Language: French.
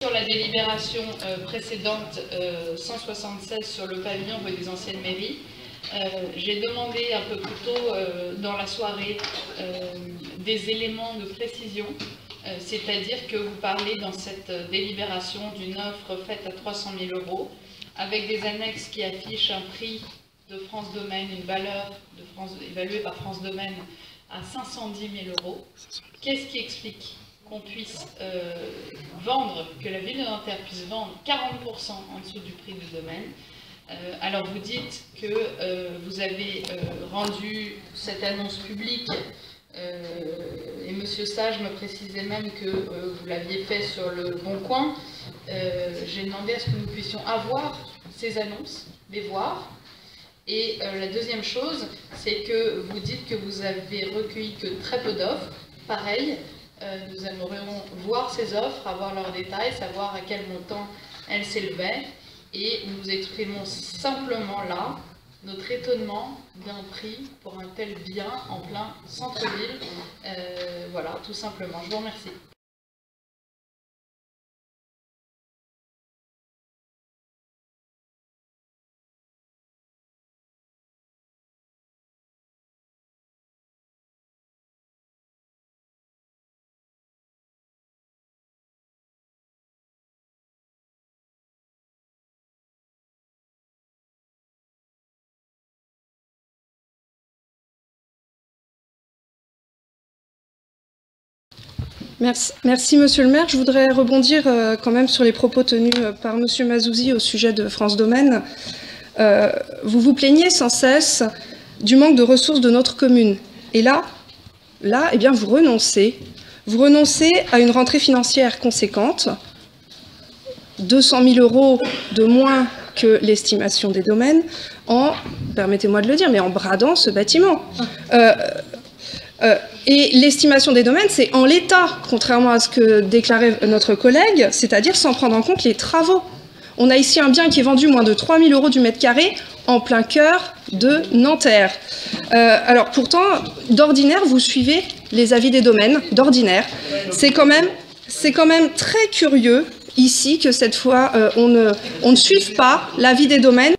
Sur la délibération précédente 176 sur le pavillon rue des Anciennes Mairies, j'ai demandé un peu plus tôt dans la soirée des éléments de précision, c'est-à-dire que vous parlez dans cette délibération d'une offre faite à 300 000 € avec des annexes qui affichent un prix de France Domaine, une valeur évaluée par France Domaine à 510 000 €. Qu'est-ce qui explique qu'on puisse vendre, que la ville de Nanterre puisse vendre 40% en dessous du prix du domaine? Alors vous dites que vous avez rendu cette annonce publique et M. Sage me précisait même que vous l'aviez fait sur le Bon Coin. J'ai demandé à ce que nous puissions avoir ces annonces, les voir. Et la deuxième chose, c'est que vous dites que vous avez recueilli que très peu d'offres. Pareil, nous aimerions voir ces offres, avoir leurs détails, savoir à quel montant elles s'élevaient. Et nous exprimons simplement là notre étonnement d'un prix pour un tel bien en plein centre-ville. Voilà, tout simplement. Je vous remercie. Merci Monsieur le maire. Je voudrais rebondir quand même sur les propos tenus par Monsieur Mazouzi au sujet de France Domaine. Vous vous plaignez sans cesse du manque de ressources de notre commune. Et là eh bien, vous renoncez à une rentrée financière conséquente, 200 000 € de moins que l'estimation des domaines, permettez-moi de le dire, mais en bradant ce bâtiment. Et l'estimation des domaines, c'est en l'état, contrairement à ce que déclarait notre collègue, c'est-à-dire sans prendre en compte les travaux. On a ici un bien qui est vendu moins de 3 000 € du mètre carré en plein cœur de Nanterre. Alors pourtant, d'ordinaire, vous suivez les avis des domaines, d'ordinaire. C'est quand même très curieux ici que cette fois, on ne suive pas l'avis des domaines.